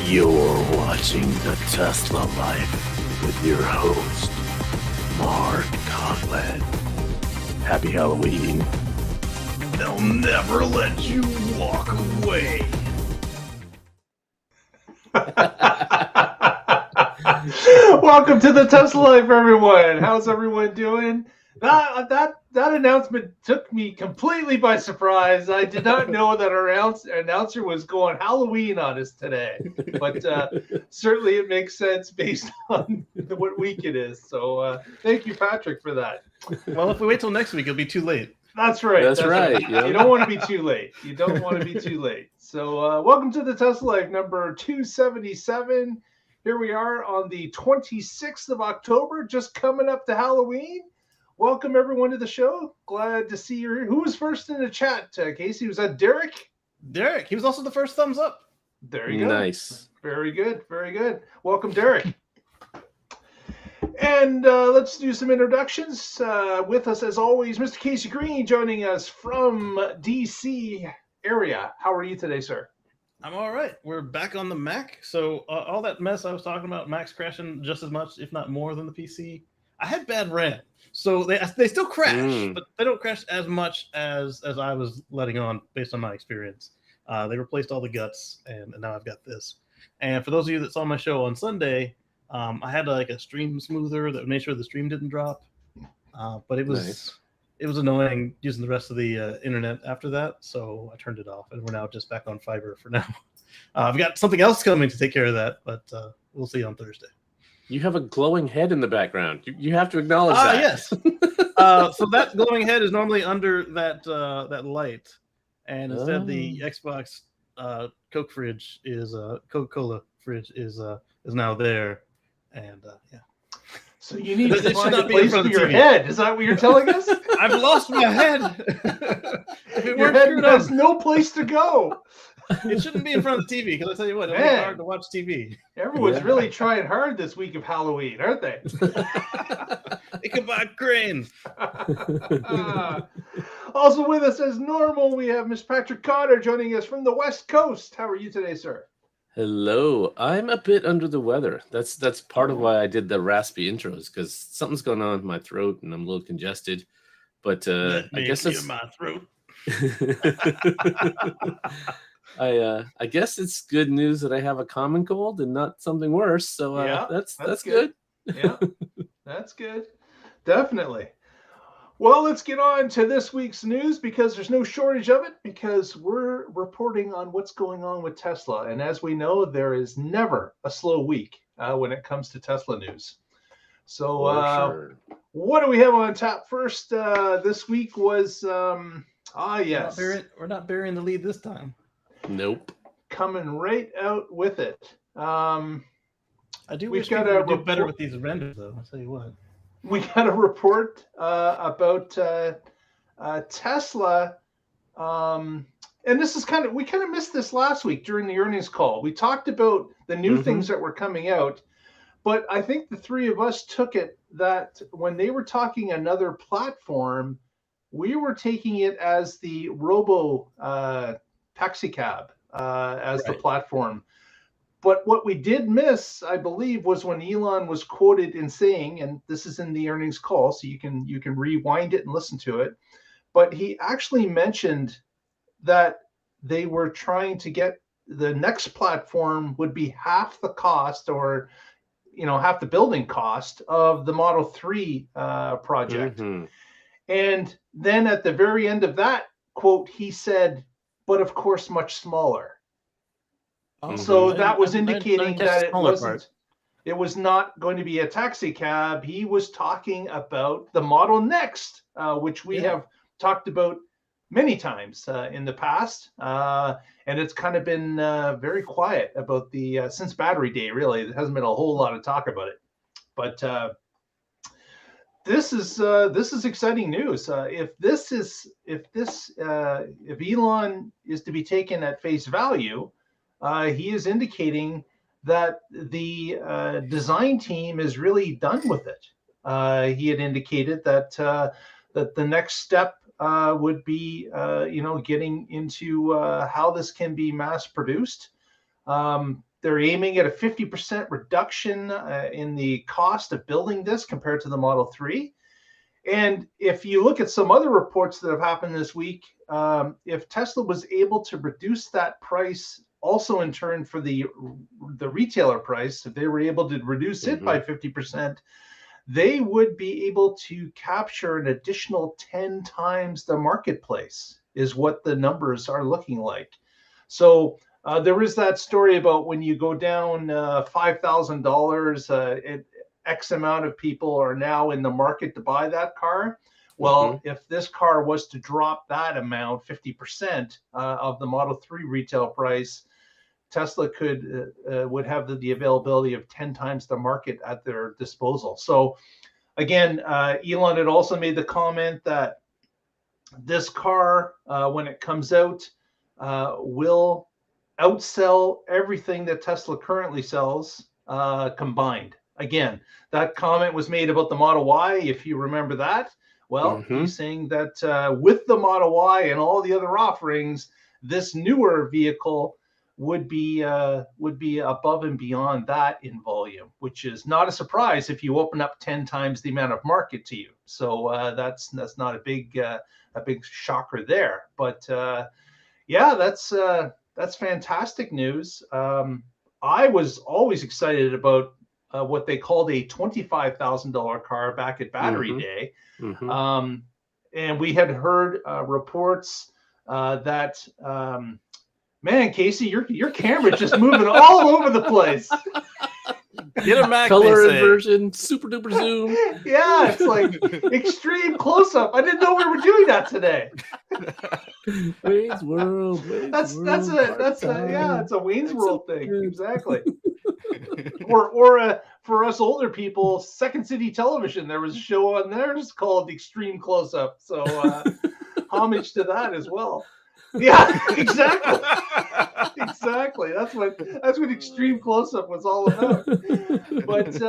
You're watching the Tesla Life with your host, Mark Conlon. Happy Halloween. They'll never let you walk away. Welcome to the Tesla Life, everyone. How's everyone doing? That announcement took me completely by surprise. I did not know that our announcer was going Halloween on us today, but certainly it makes sense based on what week it is. So thank you, Patrick, for that. Well, if we wait till next week, it'll be too late. That's right. That's right. Yeah. You don't want to be too late. You don't want to be too late. So welcome to the Tesla Life number 277. Here we are on the 26th of October, just coming up to Halloween. Welcome, everyone, to the show. Glad to see you here. Who was first in the chat, Casey? Was that Derek? Derek. He was also the first thumbs up. There you go. Nice. Very good. Very good. Welcome, Derek. And let's do some introductions. With us, as always, Mr. Casey Green joining us from D.C. area. How are you today, sir? I'm all right. We're back on the Mac. So all that mess I was talking about, Mac's crashing just as much, if not more, than the PC. I had bad RAM. So they still crash, but they don't crash as much as I was letting on based on my experience. They replaced all the guts, and now I've got this. And for those of you that saw my show on Sunday, I had like a stream smoother that made sure the stream didn't drop. But it was annoying using the rest of the internet after that, so I turned it off, and we're now just back on fiber for now. I've got something else coming to take care of that, but we'll see on Thursday. You have a glowing head in the background. You have to acknowledge that. Yes. So that glowing head is normally under that light, and instead the Xbox Coke fridge is Coca-Cola fridge is now there, and yeah. So you need to find a place for your head. Is that what you're telling us? I've lost my head. Your head has no place to go. It shouldn't be in front of the TV, because I tell you what, it's hard to watch TV. Everyone's really trying hard this week of Halloween, aren't they? Ichabod Crane. Also with us as normal, we have Miss Patrick Cotter joining us from the West Coast. How are you today, sir? Hello. I'm a bit under the weather. That's part of why I did the raspy intros, because something's going on with my throat and I'm a little congested. But I guess it's my throat. I guess it's good news that I have a common cold and not something worse. So that's good. Yeah, that's good. Definitely. Well, let's get on to this week's news, because there's no shortage of it, because we're reporting on what's going on with Tesla. And as we know, there is never a slow week when it comes to Tesla news. So sure. What do we have on tap first? This week was, yes. We're not burying the lead this time. Nope. Coming right out with it. I do wish people would do better with these renders, though. I'll tell you what. We got a report about Tesla, and this is we kind of missed this last week during the earnings call. We talked about the new things that were coming out, but I think the three of us took it that when they were talking another platform, we were taking it as the robo taxi cab as the platform. But what we did miss, I believe, was when Elon was quoted in saying, and this is in the earnings call, so you can rewind it and listen to it. But he actually mentioned that they were trying to get the next platform would be half the cost, or half the building cost of the Model 3 project. And then at the very end of that quote, he said, "But of course, much smaller." So that was indicating that it was not going to be a taxi cab. He was talking about the ModelNext, which we have talked about many times in the past. And it's kind of been very quiet about the since Battery Day, really. There hasn't been a whole lot of talk about it. But this is exciting news. If Elon is to be taken at face value, he is indicating that the design team is really done with it. He had indicated that the next step would be, getting into how this can be mass produced. They're aiming at a 50% reduction in the cost of building this compared to the Model 3. And if you look at some other reports that have happened this week, if Tesla was able to reduce that price also in turn for the retailer price, if they were able to reduce it by 50%, they would be able to capture an additional 10 times the marketplace, is what the numbers are looking like. So there is that story about when you go down $5,000, X amount of people are now in the market to buy that car. Well, if this car was to drop that amount, 50% of the Model 3 retail price, Tesla would have the availability of 10 times the market at their disposal. So again, Elon had also made the comment that this car, when it comes out, will outsell everything that Tesla currently sells combined. Again, that comment was made about the Model Y, if you remember that. Well, he's saying that with the Model Y and all the other offerings, this newer vehicle would be above and beyond that in volume, which is not a surprise if you open up 10 times the amount of market to you. So that's not a big shocker there. But yeah, that's fantastic news. I was always excited about what they called a $25,000 car back at Battery Day. And we had heard reports that, man, Casey, your camera's just moving all over the place. Get a Mac, color inversion, super duper zoom. Yeah, it's like extreme close up. I didn't know we were doing that today. Wayne's World. That's it's a Wayne's World thing. Exactly. or for us older people, Second City Television, there was a show on there just called Extreme Close Up. So homage to that as well. Yeah, exactly. Exactly. That's what Extreme Close Up was all about. But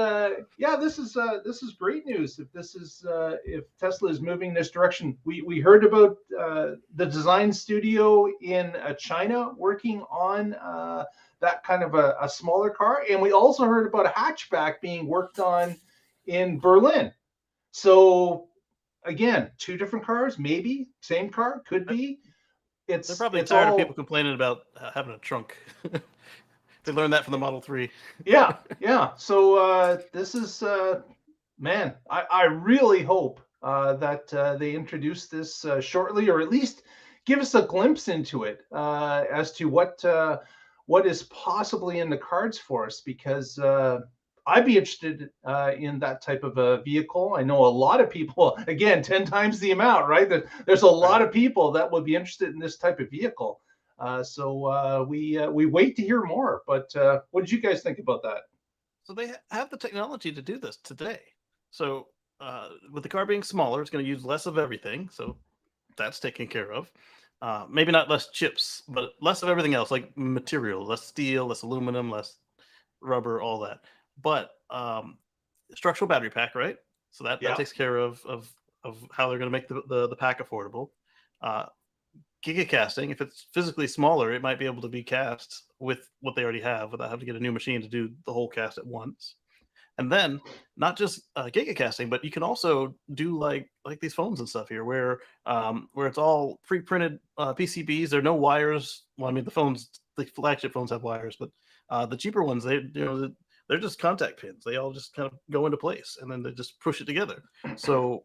yeah, this is great news. If Tesla is moving this direction, we heard about the design studio in China working on that kind of a smaller car, and we also heard about a hatchback being worked on in Berlin. So again, two different cars, maybe same car, could be. They're probably tired of people complaining about having a trunk. They learned that from the Model 3. Yeah. So this is, man, I really hope that they introduce this shortly, or at least give us a glimpse into it as to what is possibly in the cards for us, because I'd be interested in that type of a vehicle. I know a lot of people, again, 10 times the amount, right? There's a lot of people that would be interested in this type of vehicle. So we wait to hear more. But what did you guys think about that? So they have the technology to do this today. So with the car being smaller, it's going to use less of everything. So that's taken care of. Maybe not less chips, but less of everything else, like material, less steel, less aluminum, less rubber, all that. But structural battery pack, right? So that takes care of how they're going to make the pack affordable. Gigacasting, if it's physically smaller, it might be able to be cast with what they already have without having to get a new machine to do the whole cast at once. And then not just gigacasting, but you can also do like these phones and stuff here, where it's all pre-printed PCBs. There are no wires. Well, I mean, the flagship phones have wires, but the cheaper ones, they're just contact pins. They all just kind of go into place, and then they just push it together. So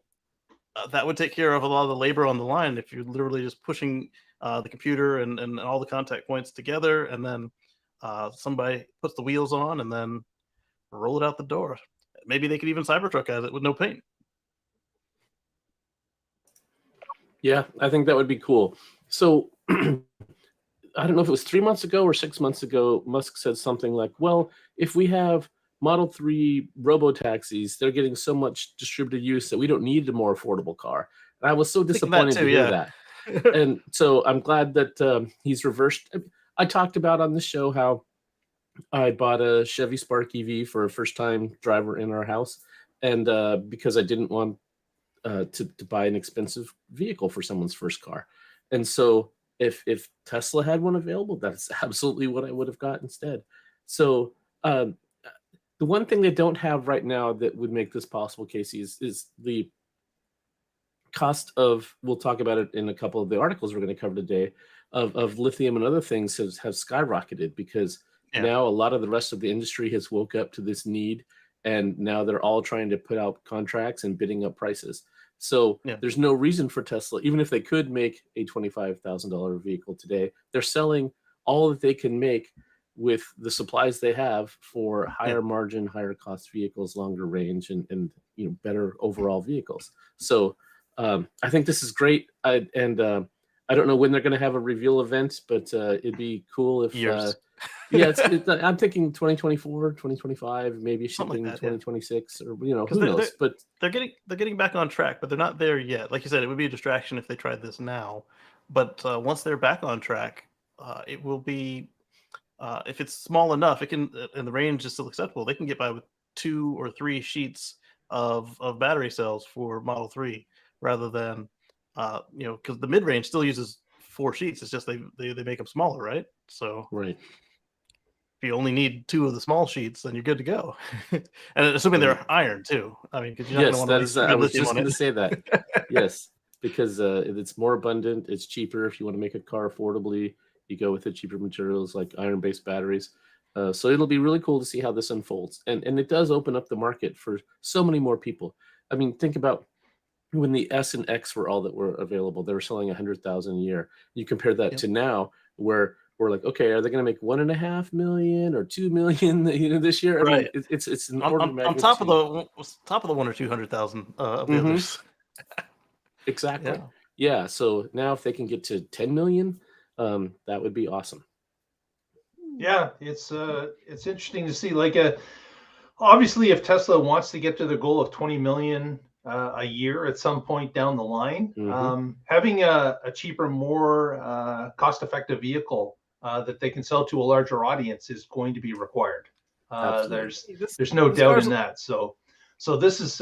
that would take care of a lot of the labor on the line if you're literally just pushing the computer and all the contact points together, and then somebody puts the wheels on and then roll it out the door. Maybe they could even Cybertruck at it with no paint. Yeah, I think that would be cool. So I don't know if it was 3 months ago or 6 months ago, Musk said something like, well, if we have Model 3 robo-taxis, they're getting so much distributed use that we don't need a more affordable car. And I was so disappointed to hear that. And so I'm glad that he's reversed. I talked about on the show how I bought a Chevy Spark EV for a first-time driver in our house, and because I didn't want to buy an expensive vehicle for someone's first car. And so if Tesla had one available, that's absolutely what I would have got instead. So the one thing they don't have right now that would make this possible, Casey, is the cost of, we'll talk about it in a couple of the articles we're going to cover today, of lithium and other things have skyrocketed because now a lot of the rest of the industry has woke up to this need, and now they're all trying to put out contracts and bidding up prices. So there's no reason for Tesla, even if they could make a $25,000 vehicle today, they're selling all that they can make with the supplies they have for higher margin, higher cost vehicles, longer range, and better overall vehicles. So I think this is great. I don't know when they're going to have a reveal event, but it'd be cool if I'm thinking 2024, 2025, maybe shipping 2026, or who knows. But they're getting back on track, but they're not there yet. Like you said, it would be a distraction if they tried this now. But once they're back on track, it will be. If it's small enough, it can, and the range is still acceptable, they can get by with 2 or 3 sheets of battery cells for Model 3, rather than, because the mid-range still uses 4 sheets. It's just they make them smaller, right? So if you only need 2 of the small sheets, then you're good to go. And assuming they're iron too. I mean, because you're not going to want to. I was just going to say that. Yes, because it's more abundant. It's cheaper if you want to make a car affordably. You go with the cheaper materials like iron-based batteries. So it'll be really cool to see how this unfolds. And it does open up the market for so many more people. I mean, think about when the S and X were all that were available. They were selling 100,000 a year. You compare that to now, where we're like, okay, are they going to make 1.5 million or 2 million this year? I mean, it's an order of magnitude. On top of the 100,000 or 200,000 of the others. Exactly. Yeah. So now if they can get to 10 million, that would be awesome. Yeah, it's interesting to see. Like, obviously, if Tesla wants to get to the goal of 20 million a year at some point down the line, having a cheaper, more cost-effective vehicle that they can sell to a larger audience is going to be required. There's no doubt in that. So this is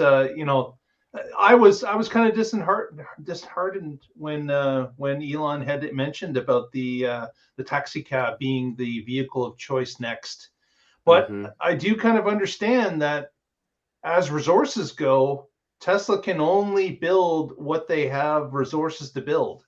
I was kind of disheartened when Elon had mentioned about the taxi cab being the vehicle of choice next. But I do kind of understand that as resources go, Tesla can only build what they have resources to build.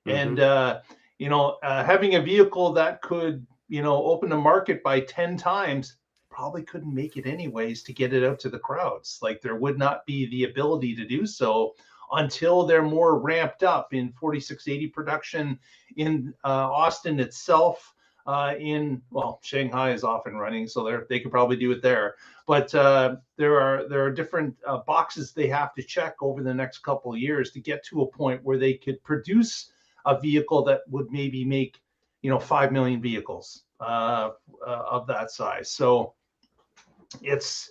And having a vehicle that could open the market by 10 times probably couldn't make it anyways to get it out to the crowds. Like, there would not be the ability to do so until they're more ramped up in 4680 production in Austin itself. Shanghai is off and running, so they could probably do it there. But there are different boxes they have to check over the next couple of years to get to a point where they could produce a vehicle that would maybe make 5 million vehicles of that size. So it's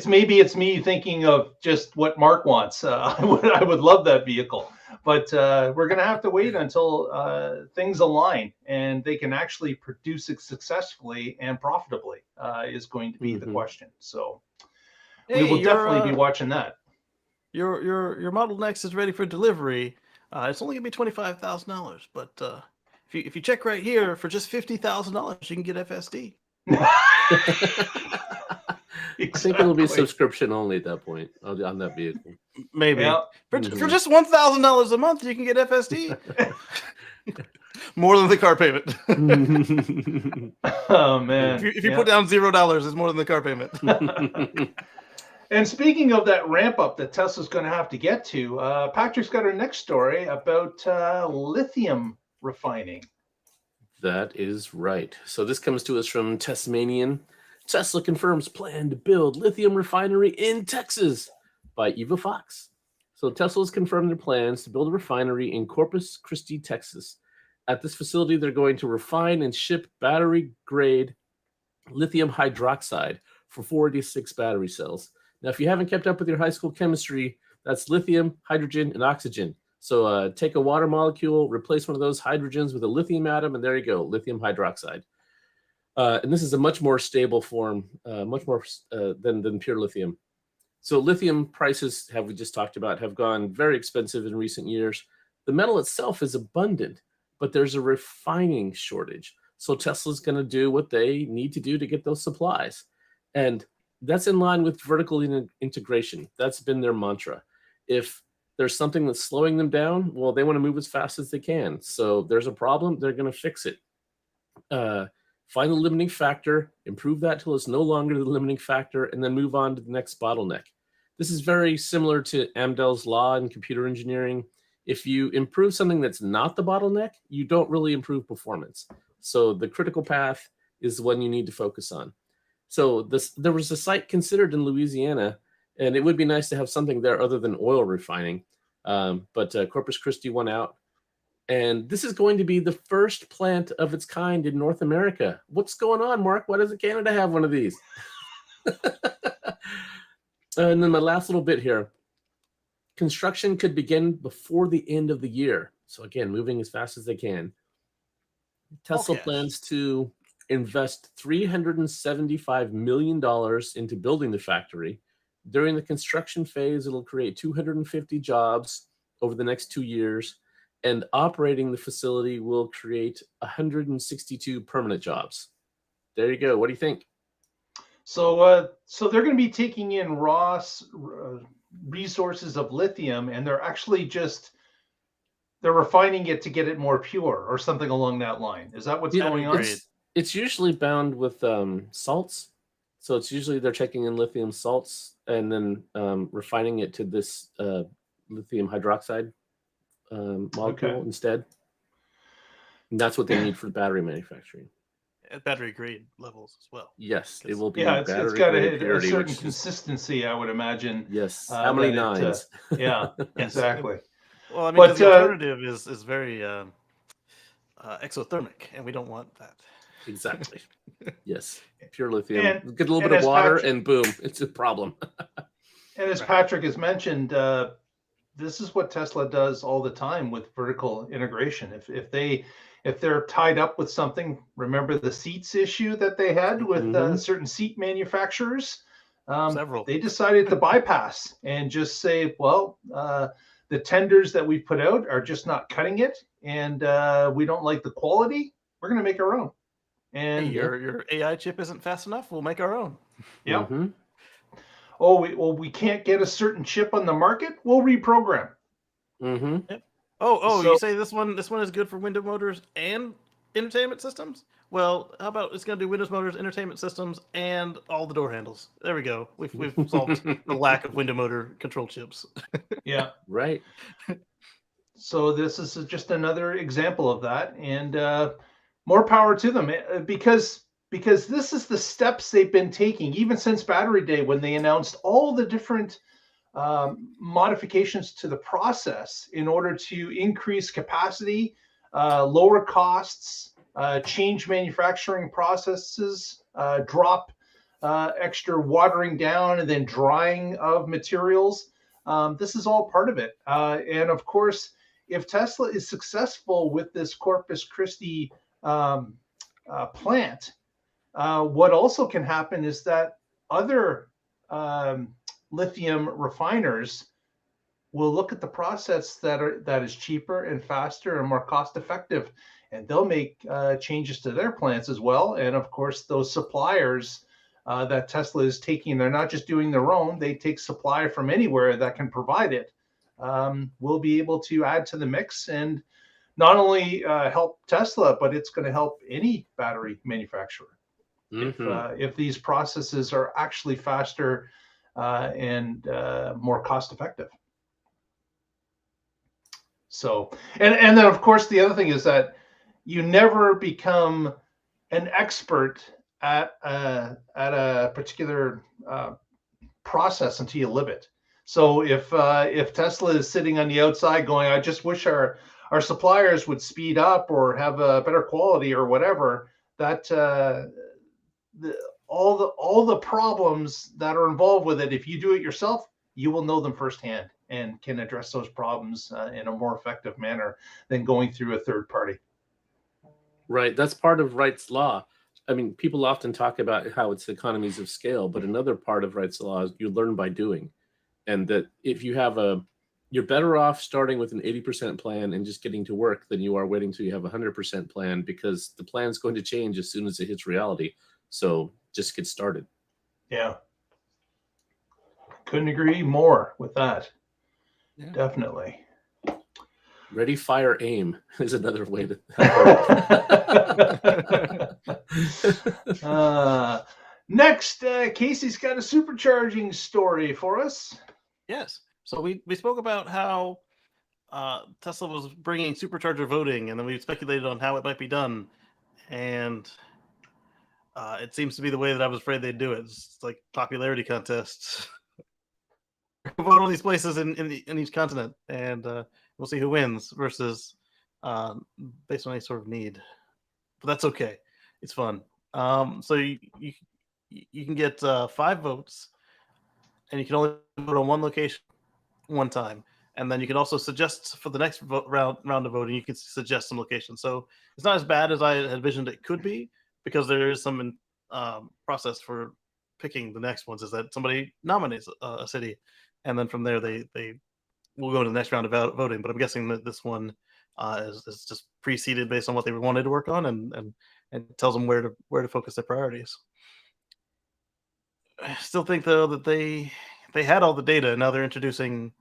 maybe it's me thinking of just what Mark wants. I would love that vehicle, but we're going to have to wait until things align and they can actually produce it successfully and profitably is going to be the question. So we will definitely be watching that. Your ModelNext is ready for delivery. It's only going to be $25,000, but if you check right here, for just $50,000, you can get FSD. I think it'll be subscription only at that point on that vehicle. Maybe. Yeah. For just $1,000 a month, you can get FSD. More than the car payment. Oh, man. If you put down $0, it's more than the car payment. And speaking of that ramp up that Tesla's going to have to get to, Patrick's got our next story about lithium refining. That is right. So this comes to us from Tasmanian. Tesla confirms plan to build lithium refinery in Texas by Eva Fox. So Tesla has confirmed their plans to build a refinery in Corpus Christi, Texas. At this facility, they're going to refine and ship battery-grade lithium hydroxide for 46 battery cells. Now, if you haven't kept up with your high school chemistry, that's lithium, hydrogen, and oxygen. So take a water molecule, replace one of those hydrogens with a lithium atom, and there you go, lithium hydroxide. And this is a much more stable form, much more than pure lithium. So lithium prices, we just talked about, have gone very expensive in recent years. The metal itself is abundant, but there's a refining shortage. So Tesla's going to do what they need to do to get those supplies. And that's in line with vertical integration. That's been their mantra. If there's something that's slowing them down, well, they want to move as fast as they can. So there's a problem, they're going to fix it. Find the limiting factor, improve that till it's no longer the limiting factor, and then move on to the next bottleneck. This is very similar to Amdahl's law in computer engineering. If you improve something that's not the bottleneck, you don't really improve performance. So the critical path is the one you need to focus on. So there was a site considered in Louisiana, and it would be nice to have something there other than oil refining. But Corpus Christi won out. And this is going to be the first plant of its kind in North America. What's going on, Mark? Why doesn't Canada have one of these? And then my last little bit here. Construction could begin before the end of the year. So again, moving as fast as they can. Tesla plans to invest $375 million into building the factory. During the construction phase, it'll create 250 jobs over the next 2 years. And operating the facility will create 162 permanent jobs. There you go. What do you think? So they're going to be taking in raw resources of lithium, and they're actually they're refining it to get it more pure, or something along that line. Is that what's going on? It's usually bound with salts. So it's usually they're taking in lithium salts and then refining it to this lithium hydroxide molecule instead. And that's what they need for battery manufacturing. At battery grade levels as well. Yes, it will be. Yeah, it's got a certain is, consistency, I would imagine. Yes. How many nines? Yeah, exactly. Well, I mean, but, the alternative is very exothermic, and we don't want that. Exactly. Yes. Pure lithium. Get a little bit of water, and boom, it's a problem. And as Patrick has mentioned, this is what Tesla does all the time with vertical integration. If they're tied up with something, remember the seats issue that they had with certain seat manufacturers? Several. They decided to bypass and just say, well, the tenders that we put out are just not cutting it, and we don't like the quality. We're going to make our own. And hey, your AI chip isn't fast enough. We'll make our own. Yeah. Oh, we can't get a certain chip on the market. We'll reprogram. Yep. So, you say this one is good for window motors and entertainment systems? Well, how about it's going to do Windows motors, entertainment systems, and all the door handles? There we go. We've solved the lack of window motor control chips. Yeah. Right. So this is just another example of that, and more power to them, because this is the steps they've been taking even since Battery Day, when they announced all the different modifications to the process in order to increase capacity, lower costs, change manufacturing processes, drop extra watering down and then drying of materials. This is all part of it. And of course, if Tesla is successful with this Corpus Christi plant, what also can happen is that other lithium refiners will look at the process that is cheaper and faster and more cost effective, and they'll make changes to their plants as well. And of course, those suppliers that Tesla is taking, they're not just doing their own, they take supply from anywhere that can provide it, will be able to add to the mix and not only help Tesla, but it's going to help any battery manufacturer. If these processes are actually faster and more cost effective. So, and then of course the other thing is that you never become an expert at a particular process until you live it. So if Tesla is sitting on the outside going, I just wish our suppliers would speed up or have a better quality or whatever, that all the problems that are involved with it, if you do it yourself, you will know them firsthand and can address those problems in a more effective manner than going through a third party. Right. That's part of Wright's law. I mean, people often talk about how it's economies of scale, but another part of Wright's law is you learn by doing. And that if you have a you're better off starting with an 80% plan and just getting to work than you are waiting till you have a 100% plan, because the plan's going to change as soon as it hits reality. So just get started. Yeah. Couldn't agree more with that. Yeah. Definitely. Ready, fire, aim is another way to. Next, Casey's got a supercharging story for us. Yes. So we spoke about how Tesla was bringing supercharger voting, and then we speculated on how it might be done. And it seems to be the way that I was afraid they'd do it. It's like popularity contests. Vote all these places in each continent, and we'll see who wins versus based on any sort of need. But that's okay. It's fun. So you can get 5 votes, and you can only vote on one location one time. And then you can also suggest for the next round of voting, you can suggest some locations. So it's not as bad as I had envisioned it could be, because there is some process for picking the next ones. Is that somebody nominates a city, and then from there they will go to the next round of voting. But I'm guessing that this one is just preceded based on what they wanted to work on, and tells them where to focus their priorities. I still think though that they had all the data, and now they're introducing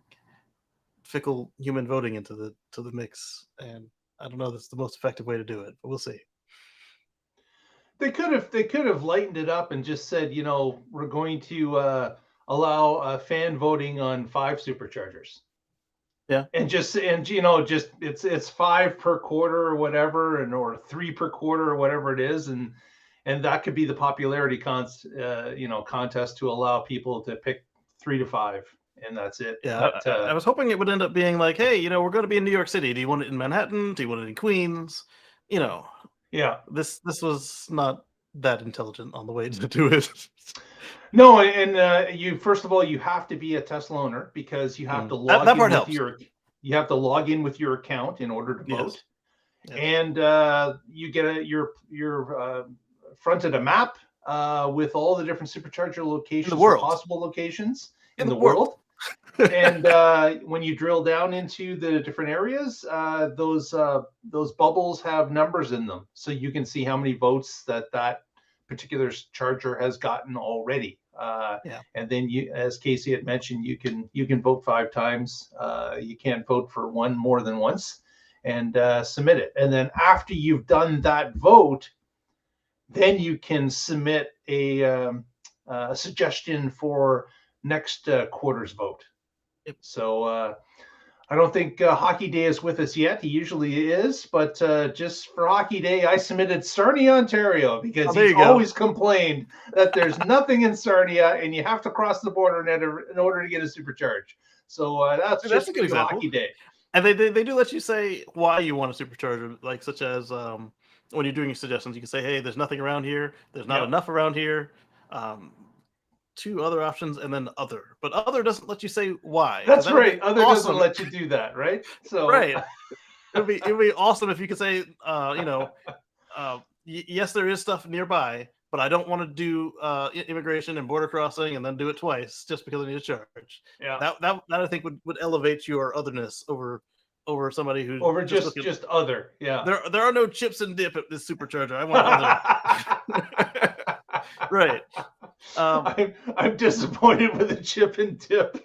fickle human voting into the mix, and I don't know if that's the most effective way to do it, but we'll see. They could have lightened it up and just said, we're going to allow fan voting on 5 superchargers. Yeah, and it's 5 per quarter or whatever, or 3 per quarter or whatever it is, and that could be the popularity contest to allow people to pick 3 to 5. And that's it. Yeah, but, I was hoping it would end up being like, hey, we're going to be in New York City. Do you want it in Manhattan? Do you want it in Queens? Yeah. This was not that intelligent on the way to do it. No, and you first of all, you have to be a Tesla owner, because you have to log that in part with helps. You have to log in with your account in order to vote. Yes. And you get you're fronted a map with all the different supercharger locations, possible locations in the world. And when you drill down into the different areas, those bubbles have numbers in them, so you can see how many votes that particular charger has gotten already. And then you, as Casey had mentioned, you can vote 5 times. You can't vote for one more than once, and submit it. And then after you've done that vote, then you can submit a suggestion for next quarter's vote. Yep. So I don't think Hockey Day is with us yet. He usually is, but just for Hockey Day, I submitted Sarnia, Ontario, because he's always complained that there's nothing in Sarnia, and you have to cross the border in order to get a supercharge. So that's a good example. Hockey Day. And they do let you say why you want a supercharger, like such as when you're doing your suggestions, you can say, hey, there's nothing around here. There's not enough around here. 2 other options, and then other. But other doesn't let you say why. That's right. Other doesn't let you do that, right? So right. It'd be awesome if you could say, yes, there is stuff nearby, but I don't want to do immigration and border crossing and then do it twice just because I need a charge. Yeah. That I think would elevate your otherness over somebody who's just other. Yeah. There are no chips and dip at this supercharger. I want other. Right. I'm disappointed with the chip and dip.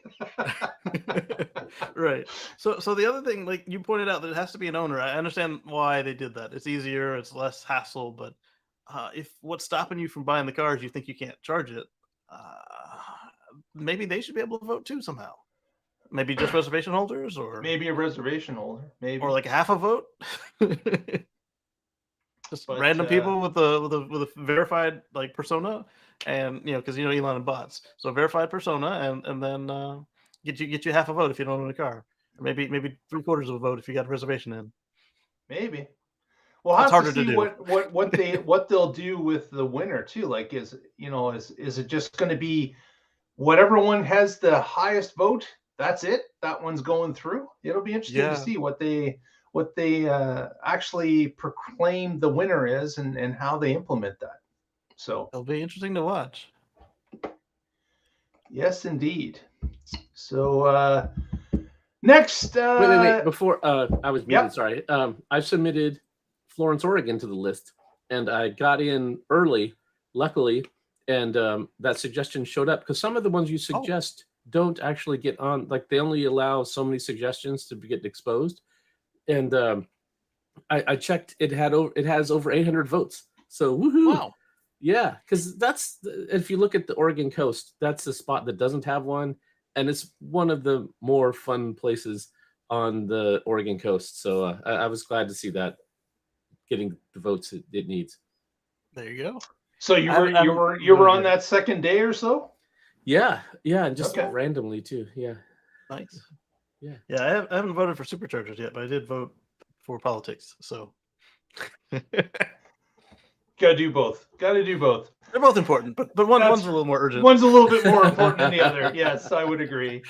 Right. So the other thing, like you pointed out, that it has to be an owner. I understand why they did that. It's easier, it's less hassle. But if what's stopping you from buying the car is you think you can't charge it, maybe they should be able to vote too somehow. Maybe just reservation holders, or maybe a reservation holder, maybe, or like half a vote. Just random people with a verified like persona, and because Elon and bots, so a verified persona, and then get you half a vote if you don't own a car, or maybe 3/4 of a vote if you got a reservation in. Maybe. Well, it's harder to see what they'll do with the winner too. Like, is it just going to be whatever one has the highest vote? That's it. That one's going through. It'll be interesting to see what they actually proclaim the winner is, and how they implement that. So it'll be interesting to watch. Yes, indeed. So Next, wait. Before I was muted, Yep. sorry. I've submitted Florence, Oregon to the list, and I got in early, luckily, and that suggestion showed up because some of the ones you suggest don't actually get on. Like they only allow so many suggestions to get exposed, and I checked. It has over 800 votes. So woohoo! Wow. Yeah, because if you look at the Oregon coast, that's the spot that doesn't have one, and it's one of the more fun places on the Oregon coast. So I was glad to see that getting the votes it needs. There you go. So you were on that second day or so? Yeah, and just randomly too. Yeah. Nice. Yeah. Yeah, I haven't voted for Superchargers yet, but I did vote for politics. So Gotta do both. They're both important, but one's a little more urgent. One's a little bit more important than the other. Yes, I would agree.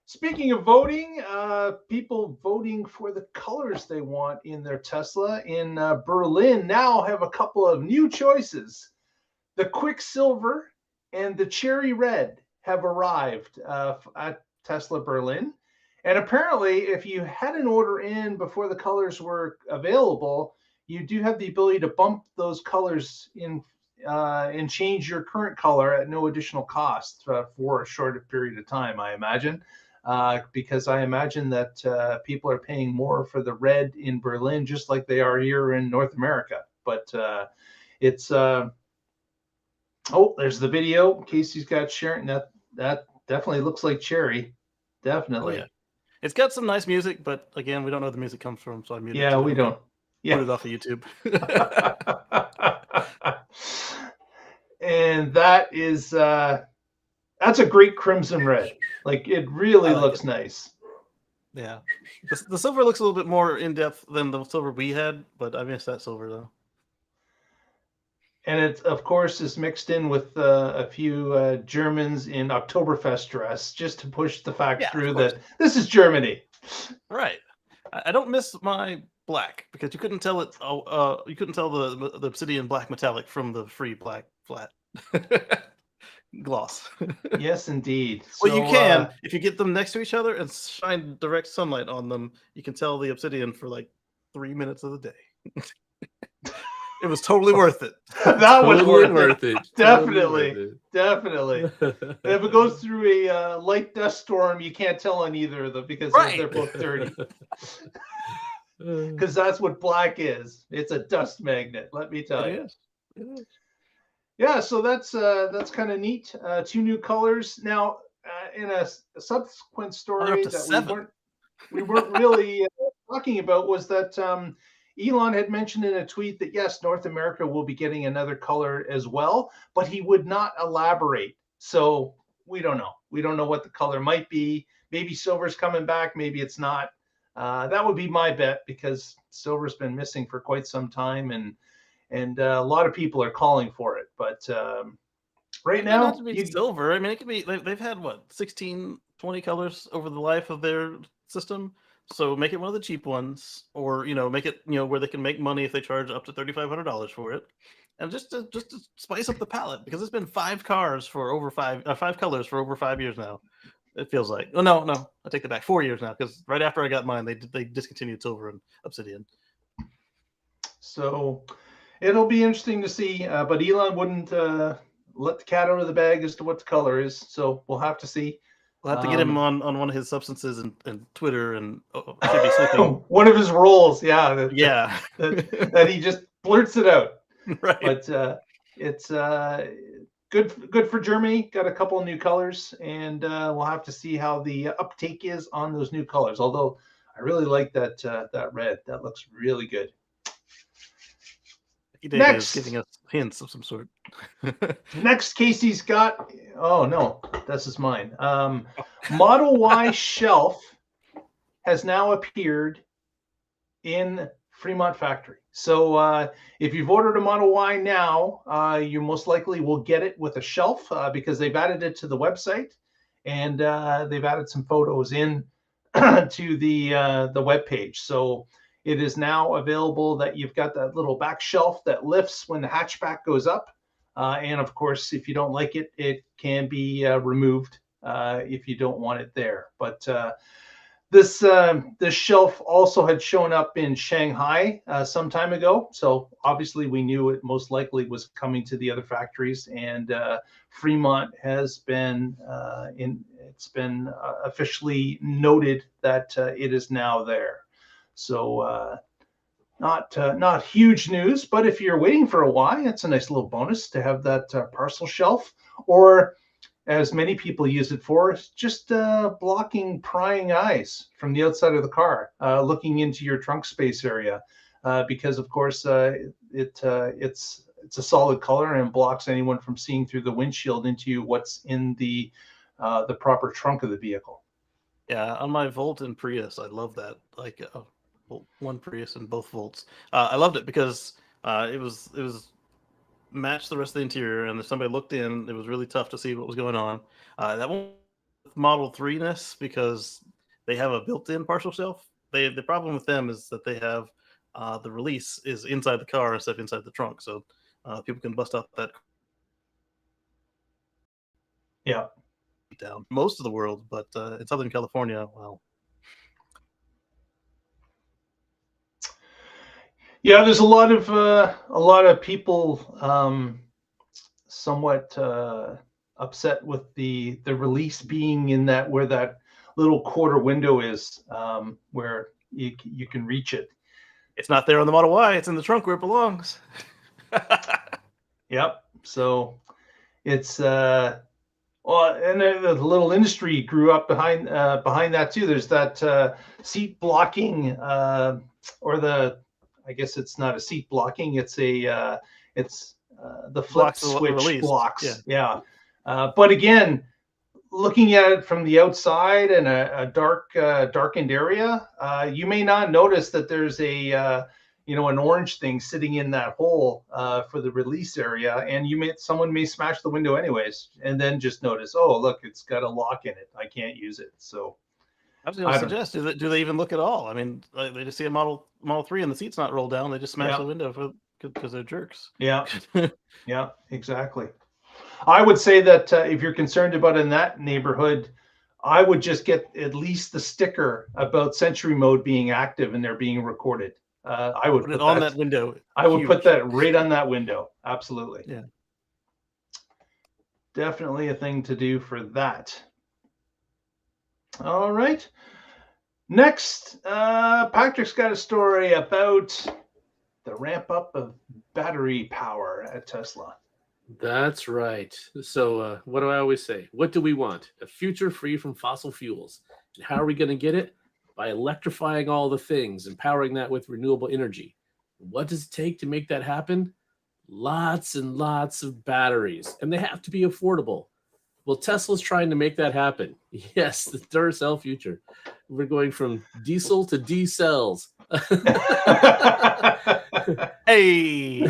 Speaking of voting, people voting for the colors they want in their Tesla in Berlin now have a couple of new choices. The Quicksilver and the Cherry Red have arrived at Tesla Berlin. And apparently, if you had an order in before the colors were available, you do have the ability to bump those colors in and change your current color at no additional cost for a short period of time, I imagine. Because I imagine that people are paying more for the red in Berlin, just like they are here in North America. But it's there's the video. Casey's got sharing that definitely looks like cherry, definitely. Oh, yeah. It's got some nice music, but again, we don't know where the music comes from, so I muted it. Yeah, we don't. Yeah, put it off of YouTube. And that is that's a great crimson red. Like it really looks nice. Yeah, the silver looks a little bit more in depth than the silver we had, but I miss that silver though. And it, of course, is mixed in with a few Germans in Oktoberfest dress, just to push the fact through that this is Germany. Right. I don't miss my black because you couldn't tell it. You couldn't tell the obsidian black metallic from the free black flat gloss. Yes, indeed. Well, you can if you get them next to each other and shine direct sunlight on them. You can tell the obsidian for like 3 minutes of the day. It was totally worth it. That was worth it. Definitely. Definitely. And if it goes through a light dust storm, you can't tell on either of them because they're both dirty. Because that's what black is. It's a dust magnet, let me tell you. It is. Yeah, so that's kind of neat. 2 new colors. Now, in a subsequent story that we weren't really talking about was that Elon had mentioned in a tweet that yes, North America will be getting another color as well, but he would not elaborate. So we don't know. We don't know what the color might be. Maybe silver's coming back. Maybe it's not. That would be my bet because silver's been missing for quite some time, and a lot of people are calling for it. But right now, not to be silver. I mean, it could be. They've had what 16, 20 colors over the life of their system. So make it one of the cheap ones, or make it where they can make money if they charge up to $3,500 for it, and just to spice up the palette because it's been 5 cars for over 5 colors for over 5 years now. It feels like. Oh no, I take that back. 4 years now because right after I got mine, they discontinued silver and obsidian. So it'll be interesting to see, but Elon wouldn't let the cat out of the bag as to what the color is. So we'll have to see. We'll have to get him on one of his substances and Twitter and should be sleeping. One of his roles, yeah. That he just blurts it out. Right. But it's good for Germany. Got a couple of new colors, and we'll have to see how the uptake is on those new colors. Although I really like that red. That looks really good. Next, is giving us hints of some sort. Next, Casey's got. Oh no, this is mine. Model Y shelf has now appeared in Fremont Factory. So if you've ordered a Model Y now, you most likely will get it with a shelf because they've added it to the website, and they've added some photos in to the web page. So it is now available that you've got that little back shelf that lifts when the hatchback goes up. And of course, if you don't like it, it can be removed if you don't want it there. But this shelf also had shown up in Shanghai some time ago, so obviously we knew it most likely was coming to the other factories. And Fremont has been it's been officially noted that it is now there. So not huge news, but if you're waiting for a Y, it's a nice little bonus to have that parcel shelf, or as many people use it for, just blocking prying eyes from the outside of the car, looking into your trunk space area, because of course it's a solid color and blocks anyone from seeing through the windshield into what's in the proper trunk of the vehicle. Yeah, on my Volt and Prius, I love that. Like one Prius and both Volts. I loved it because it was matched the rest of the interior, and if somebody looked in, it was really tough to see what was going on. That one with Model 3-ness, because they have a built-in partial shelf. The problem with them is that they have the release is inside the car instead of inside the trunk, so people can bust out that. Yeah. Down most of the world, but in Southern California, well. Yeah, there's a lot of people somewhat upset with the release being in that where that little quarter window is, where you can reach it. It's not there on the Model Y. It's in the trunk where it belongs. Yep. So it's well, and the little industry grew up behind that too. There's that seat blocking, or I guess it's not a seat blocking. It's the flip switch blocks. Yeah. But again, looking at it from the outside in a darkened area, you may not notice that there's an orange thing sitting in that hole for the release area, and someone may smash the window anyways, and then just notice, oh look, it's got a lock in it. I can't use it. So I was going to suggest, do they even look at all? I mean, they just see a Model 3 and the seat's not rolled down. They just smash the window because they're jerks. Yeah, yeah, exactly. I would say that if you're concerned about in that neighborhood, I would just get at least the sticker about Century Mode being active and they're being recorded. I would put it on that window. I would put that right on that window. Absolutely. Yeah. Definitely a thing to do for that. All right. Next, Patrick's got a story about the ramp up of battery power at Tesla. That's right. So what do I always say? What do we want? A future free from fossil fuels. And how are we going to get it? By electrifying all the things and powering that with renewable energy. What does it take to make that happen? Lots and lots of batteries, and they have to be affordable. Well, Tesla's trying to make that happen. Yes, the Duracell future. We're going from diesel to D-cells. Hey!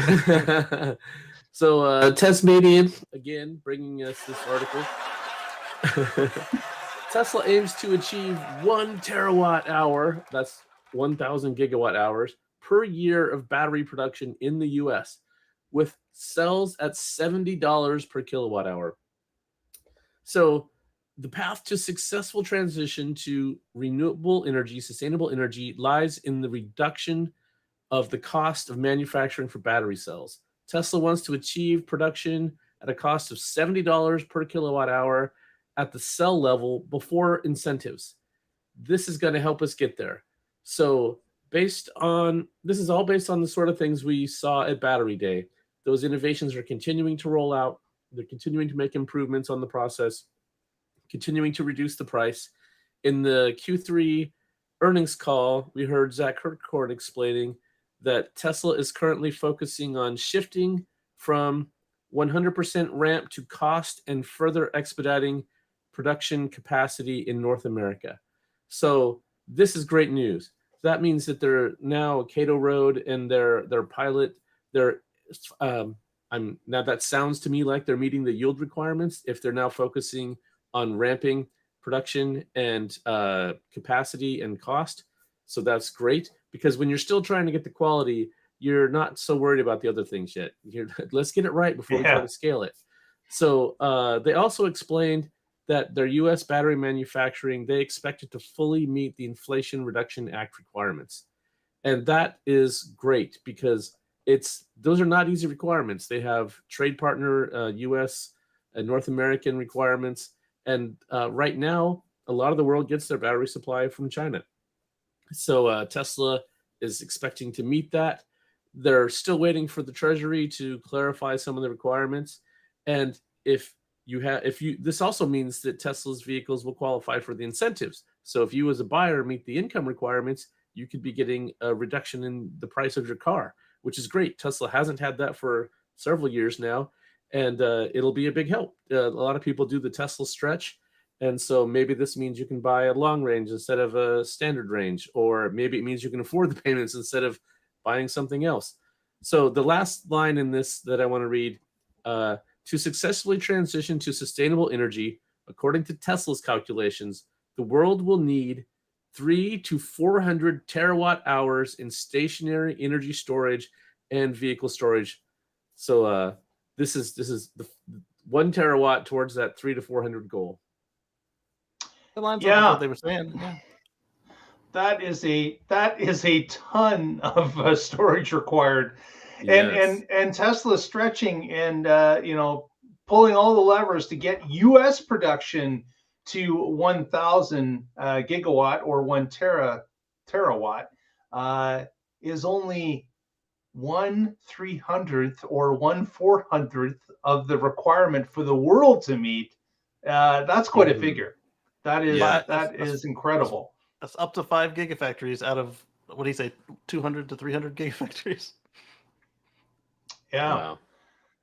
So Tasmanian, again, bringing us this article. Tesla aims to achieve 1 terawatt hour, that's 1,000 gigawatt hours, per year of battery production in the U.S., with cells at $70 per kilowatt hour. So the path to successful transition to renewable energy, sustainable energy, lies in the reduction of the cost of manufacturing for battery cells. Tesla wants to achieve production at a cost of $70 per kilowatt hour at the cell level before incentives. This is going to help us get there. So this is all based on the sort of things we saw at Battery Day. Those innovations are continuing to roll out. They're continuing to make improvements on the process, continuing to reduce the price. In the Q3 earnings call, we heard Zach Kirkhorn explaining that Tesla is currently focusing on shifting from 100% ramp to cost and further expediting production capacity in North America. So this is great news. That means that they're now Cato Road and their pilot, now that sounds to me like they're meeting the yield requirements if they're now focusing on ramping production and capacity and cost. So that's great, because when you're still trying to get the quality, you're not so worried about the other things yet. Let's get it right before we try to scale it. So they also explained that their U.S. battery manufacturing, they expect it to fully meet the Inflation Reduction Act requirements. And that is great because those are not easy requirements. They have trade partner U.S. and North American requirements. And right now, a lot of the world gets their battery supply from China. So Tesla is expecting to meet that. They're still waiting for the Treasury to clarify some of the requirements. And this also means that Tesla's vehicles will qualify for the incentives. So if you as a buyer meet the income requirements, you could be getting a reduction in the price of your car, which is great. Tesla hasn't had that for several years now, and it'll be a big help. A lot of people do the Tesla stretch, and so maybe this means you can buy a long range instead of a standard range, or maybe it means you can afford the payments instead of buying something else. So the last line in this that I want to read, to successfully transition to sustainable energy, according to Tesla's calculations, the world will need 300 to 400 terawatt hours in stationary energy storage and vehicle storage. So this is the 1 terawatt towards that 300 to 400 goal. The lines up with what they were saying. Yeah. That is a ton of storage required, Yes. and Tesla stretching and pulling all the levers to get U.S. production to 1,000 gigawatt or 1 terawatt is only 1/300th or 1/400th of the requirement for the world to meet. That's quite a figure. That is incredible. That's up to 5 gigafactories out of, what do you say, 200 to 300 gigafactories? Yeah. Wow.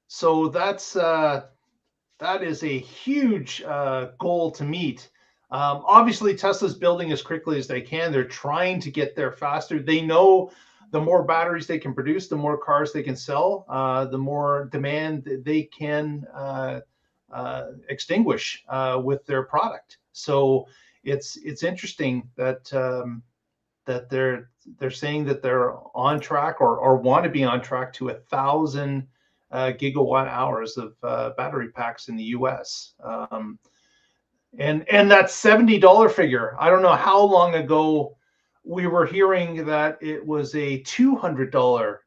So that is a huge goal to meet. Obviously, Tesla's building as quickly as they can. They're trying to get there faster. They know the more batteries they can produce, the more cars they can sell, the more demand they can extinguish with their product. So it's interesting that that they're saying that they're on track or want to be on track to 1,000 gigawatt hours of battery packs in the U.S. And that $70 figure, I don't know how long ago we were hearing that it was a $200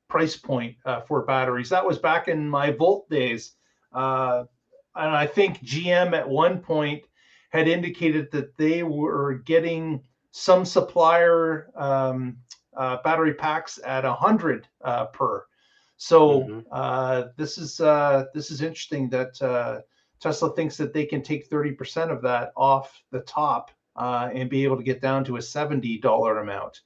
price point for batteries. That was back in my Volt days. And I think GM at one point had indicated that they were getting some supplier battery packs at 100 per. So this is interesting that Tesla thinks that they can take 30% of that off the top and be able to get down to a $70 amount,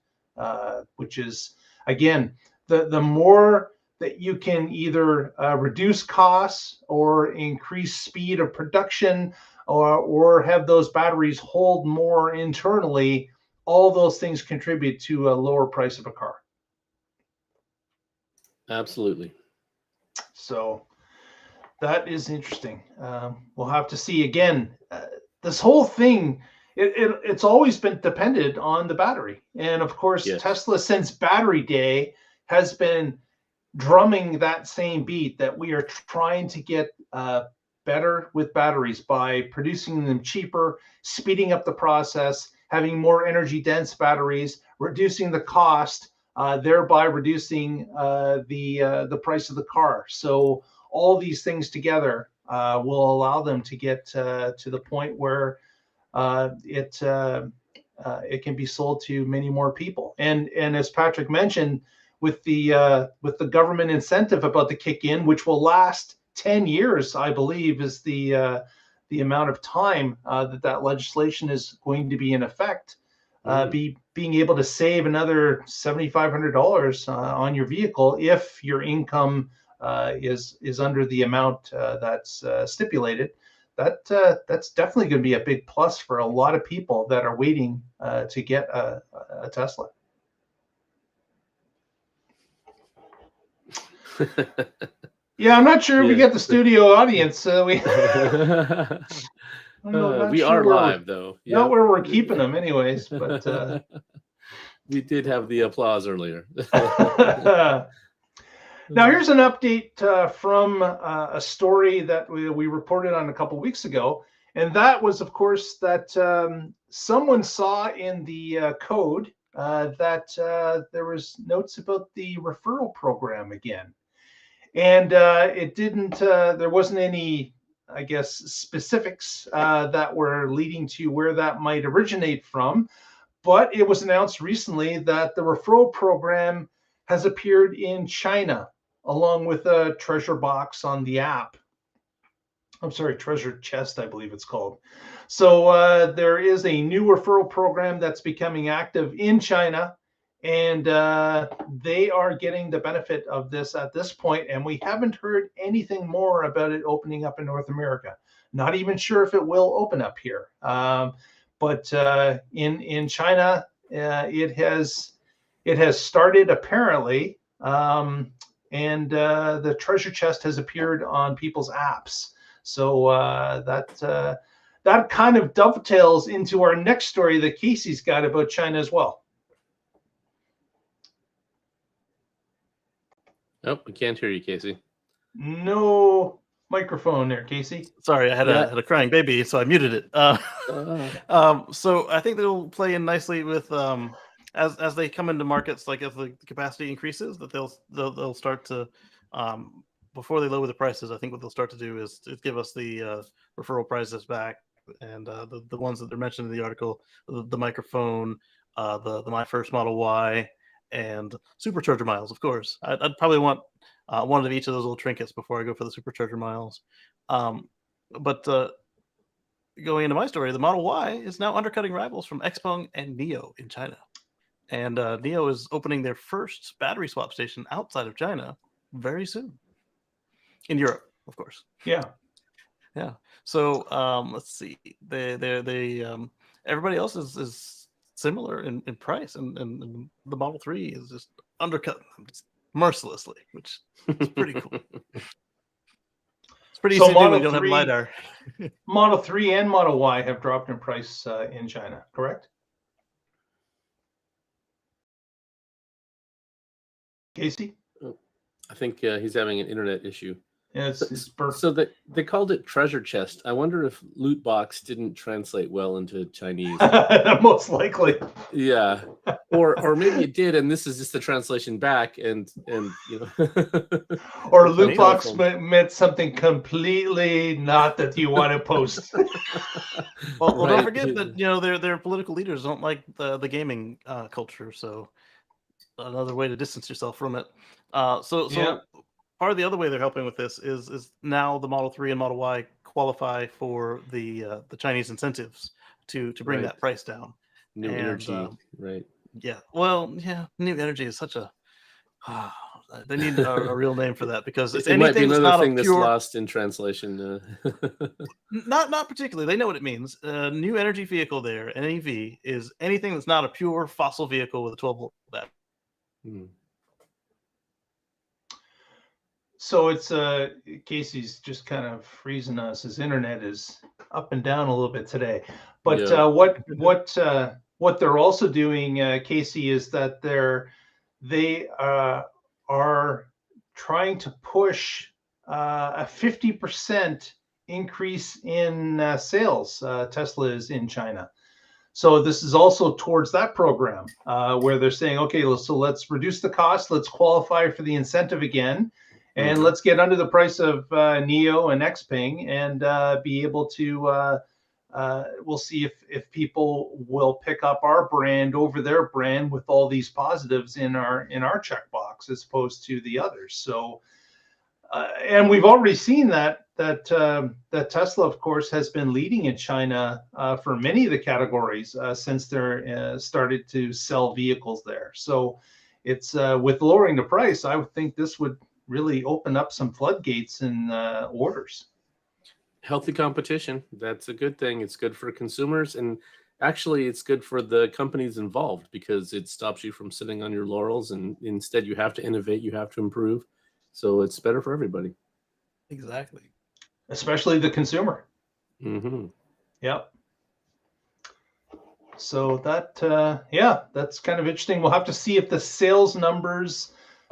which is, again, the more that you can either reduce costs or increase speed of production or have those batteries hold more internally, all those things contribute to a lower price of a car. Absolutely. So that is interesting. We'll have to see again. This whole thing, it's always been dependent on the battery. And of course, Yes. Tesla, since Battery Day, has been drumming that same beat that we are trying to get better with batteries by producing them cheaper, speeding up the process, having more energy dense batteries, reducing the cost, thereby reducing the price of the car. So all these things together will allow them to get to the point where it can be sold to many more people. And as Patrick mentioned, with the government incentive about to kick in, which will last 10 years, I believe, is the amount of time that legislation is going to be in effect. Being able to save another $7,500 on your vehicle if your income is under the amount that's stipulated. That's definitely going to be a big plus for a lot of people that are waiting to get a Tesla. Yeah, I'm not sure if we get the studio audience. We are live, though. Not where we're keeping them, anyways. But we did have the applause earlier. Now, here's an update from a story that we reported on a couple weeks ago. And that was, of course, that someone saw in the code that there was notes about the referral program again. And it didn't, there wasn't any, I guess, specifics that were leading to where that might originate from. But it was announced recently that the referral program has appeared in China, along with a treasure box on the app. I'm sorry, treasure chest, I believe it's called. So there is a new referral program that's becoming active in China, and they are getting the benefit of this at this point, and we haven't heard anything more about it opening up in North America. Not even sure if it will open up here. But in China, it has started apparently, and the treasure chest has appeared on people's apps. So that kind of dovetails into our next story that Casey's got about China as well. Oh, we can't hear you, Casey. No microphone there, Casey. Sorry, I had a crying baby, so I muted it. So I think they'll play in nicely with as they come into markets, like as the capacity increases, that they'll start to before they lower the prices. I think what they'll start to do is to give us the referral prices back, and the ones that they're mentioned in the article, the microphone, the My First Model Y, and supercharger miles. Of course, I'd probably want one of each of those little trinkets before I go for the supercharger miles. But going into my story, the Model Y is now undercutting rivals from Xpeng and NiO in China. And NiO is opening their first battery swap station outside of China very soon. In Europe, of course. Yeah. So let's see. They everybody else is similar in price, and the Model 3 is just undercut mercilessly, which is pretty cool. It's pretty easy to do when you don't have LiDAR. Model 3 and Model Y have dropped in price in China, correct? Casey? I think he's having an internet issue. Yeah, so they called it treasure chest. I wonder if loot box didn't translate well into Chinese. Most likely. Yeah, or maybe it did, and this is just the translation back, and you know. Or loot box meant something completely not that you want to post. Well, right. Don't forget that their political leaders don't like the gaming culture, so another way to distance yourself from it. So. Yeah. Part of the other way they're helping with this is now the Model 3 and Model Y qualify for the Chinese incentives to bring that price down. New energy, right? Yeah. Well, yeah. New energy is such a. They need a real name for that, because it's it might be another thing that's lost in translation. Not particularly. They know what it means. New energy vehicle there, an EV, is anything that's not a pure fossil vehicle with a 12-volt battery. So it's Casey's just kind of freezing us. His internet is up and down a little bit today. But yeah. What they're also doing, Casey, is that they are trying to push a 50% increase in sales. Tesla is in China. So this is also towards that program where they're saying, okay, so let's reduce the cost. Let's qualify for the incentive again. And let's get under the price of NiO and Xpeng and be able to, we'll see if people will pick up our brand over their brand with all these positives in our checkbox as opposed to the others. So, and we've already seen that Tesla, of course, has been leading in China for many of the categories since they're started to sell vehicles there. So it's with lowering the price, I would think this would really open up some floodgates in orders. Healthy competition. That's a good thing. It's good for consumers, and actually it's good for the companies involved, because it stops you from sitting on your laurels, and instead you have to innovate, you have to improve. So it's better for everybody. Exactly. Especially the consumer. Mm-hmm. Yep. So that, that's kind of interesting. We'll have to see if the sales numbers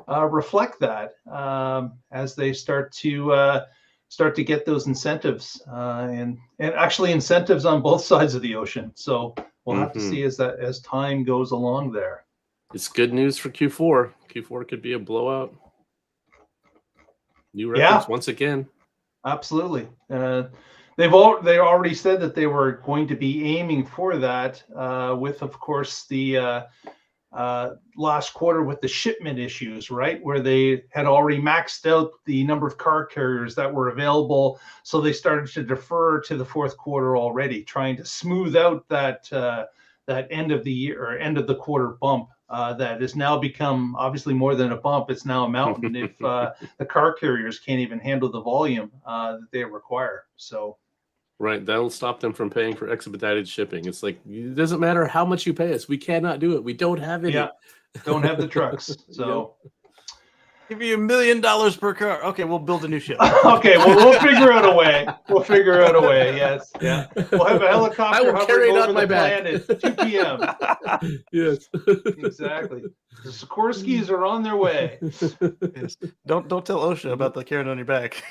reflect that as they start to get those incentives and actually incentives on both sides of the ocean. So we'll have to see as time goes along there. It's good news for Q4. Q4 could be a blowout. New records once again. Absolutely. They already said that they were going to be aiming for that with, of course, the last quarter with the shipment issues, right? Where they had already maxed out the number of car carriers that were available. So they started to defer to the fourth quarter already, trying to smooth out that end of the year or end of the quarter bump that has now become obviously more than a bump. It's now a mountain if the car carriers can't even handle the volume that they require. So. Right, that'll stop them from paying for expedited shipping. It's like, it doesn't matter how much you pay us. We cannot do it. We don't have any. Yeah, don't have the trucks. So. Give you $1 million per car. Okay, we'll build a new ship. Okay, well, we'll figure out a way. We'll figure out a way. Yes, yeah. We'll have a helicopter. I will carry it on my back at 2 p.m. Yes, exactly. The Sikorskys are on their way. Yes. Don't tell OSHA about the carrying on your back.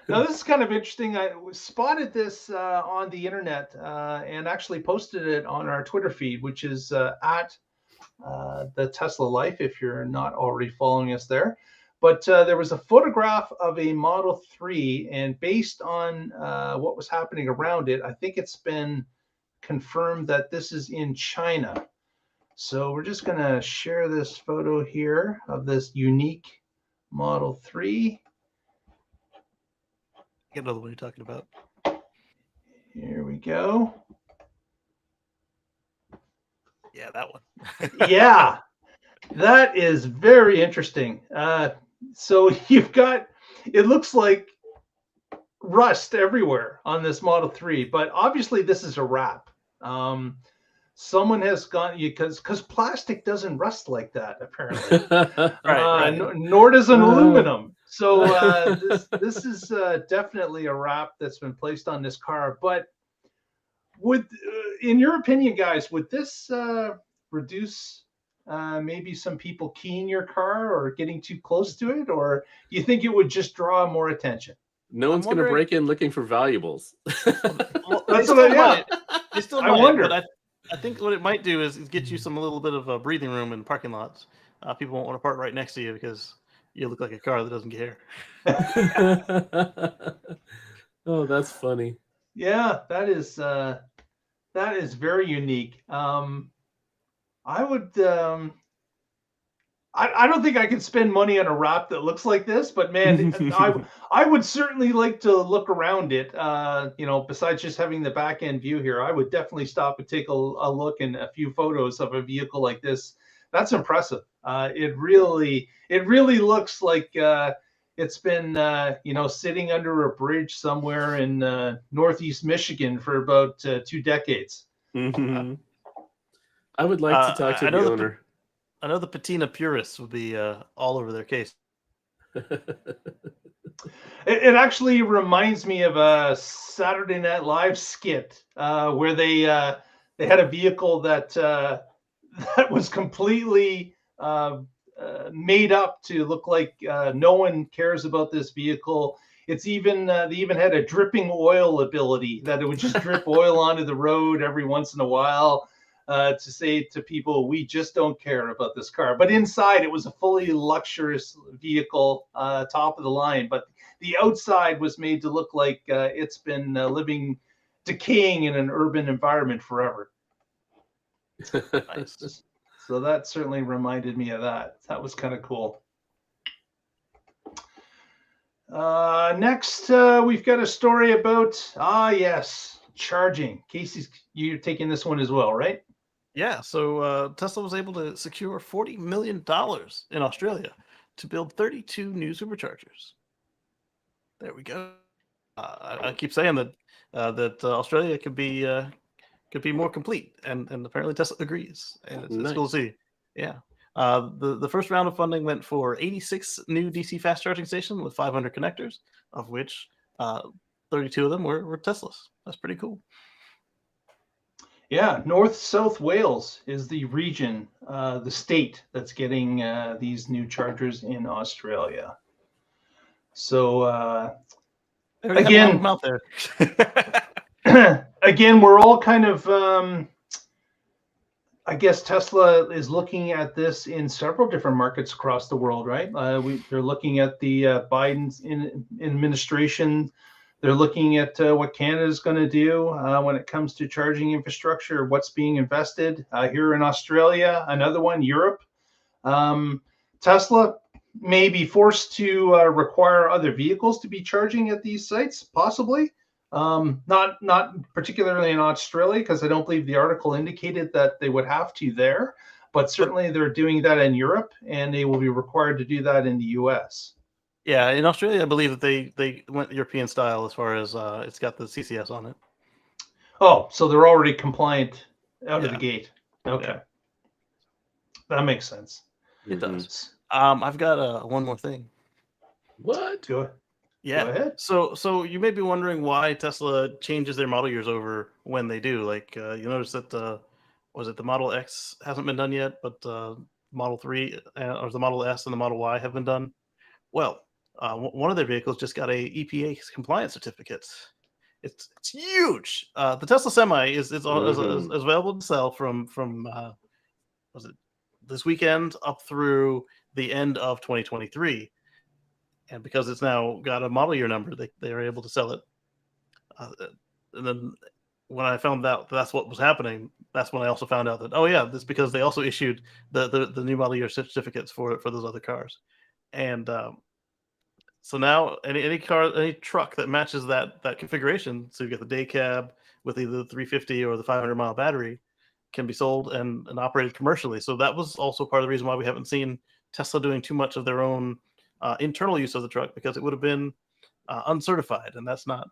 Now, this is kind of interesting. I spotted this on the internet and actually posted it on our Twitter feed, which is at the Tesla Life, if you're not already following us there. But there was a photograph of a Model 3, and based on what was happening around it, I think it's been confirmed that this is in China. So we're just going to share this photo here of this unique Model 3. Get another one you're talking about. Here we go. Yeah, that one. Yeah, that is very interesting. So you've got, it looks like rust everywhere on this Model 3, but obviously this is a wrap. Someone has gone, because plastic doesn't rust like that, apparently. Right. Nor does an aluminum. So this is definitely a wrap that's been placed on this car. But in your opinion, guys, would this reduce maybe some people keying your car or getting too close to it? Or do you think it would just draw more attention? No one's going to break in looking for valuables. Well, that's what they still I wonder. But I think what it might do is get you a little bit of breathing room in parking lots. People won't want to park right next to you because you look like a car that doesn't care. Oh, that's funny. Yeah, that is very unique. I would. I don't think I could spend money on a wrap that looks like this, but man, I would certainly like to look around it. Besides just having the back end view here, I would definitely stop and take a look and a few photos of a vehicle like this. That's impressive. It really looks like it's been sitting under a bridge somewhere in Northeast Michigan for about 2 decades. Mm-hmm. I would like to talk to the owner. I know the patina purists would be all over their case. It actually reminds me of a Saturday Night Live skit where they had a vehicle that was completely made up to look like no one cares about this vehicle. It's even they even had a dripping oil ability that it would just drip oil onto the road every once in a while. To say to people, we just don't care about this car. But inside, it was a fully luxurious vehicle, top of the line. But the outside was made to look like it's been decaying in an urban environment forever. Nice. So that certainly reminded me of that. That was kind of cool. Next, we've got a story about, charging. Casey, you're taking this one as well, right? Yeah, so Tesla was able to secure $40 million in Australia to build 32 new superchargers. There we go. I keep saying that Australia could be more complete, and apparently Tesla agrees, and it's cool to see. Yeah. The first round of funding went for 86 new DC fast charging stations with 500 connectors, of which 32 of them were Teslas. That's pretty cool. Yeah, North South Wales is the region, the state that's getting these new chargers in Australia. So They already have a lot of again, them out there. again, we're all kind of, I guess Tesla is looking at this in several different markets across the world, right? They're looking at the Biden's administration. They're looking at what Canada is going to do when it comes to charging infrastructure, what's being invested here in Australia, another one, Europe. Tesla may be forced to require other vehicles to be charging at these sites, possibly. Not particularly in Australia, because I don't believe the article indicated that they would have to there, but certainly they're doing that in Europe, and they will be required to do that in the US. Yeah, in Australia, I believe that they went European style as far as it's got the CCS on it. Oh, so they're already compliant out of the Yeah. gate. Okay. Yeah. That makes sense. It does. I've got one more thing. What? Go Yeah. ahead. So you may be wondering why Tesla changes their model years over when they do. Like you notice that was it the Model X hasn't been done yet, but Model 3 or the Model S and the Model Y have been done. Well, one of their vehicles just got a EPA compliance certificate. It's huge. The Tesla Semi is available to sell from was it this weekend up through the end of 2023. And because it's now got a model year number, they are able to sell it. And then when I found out that's what was happening, that's when I also found out that, oh yeah, that's because they also issued the new model year certificates for those other cars. And so now any truck that matches that configuration, so you get the day cab with either the 350 or the 500-mile battery, can be sold and operated commercially. So that was also part of the reason why we haven't seen Tesla doing too much of their own internal use of the truck, because it would have been uncertified, and that's not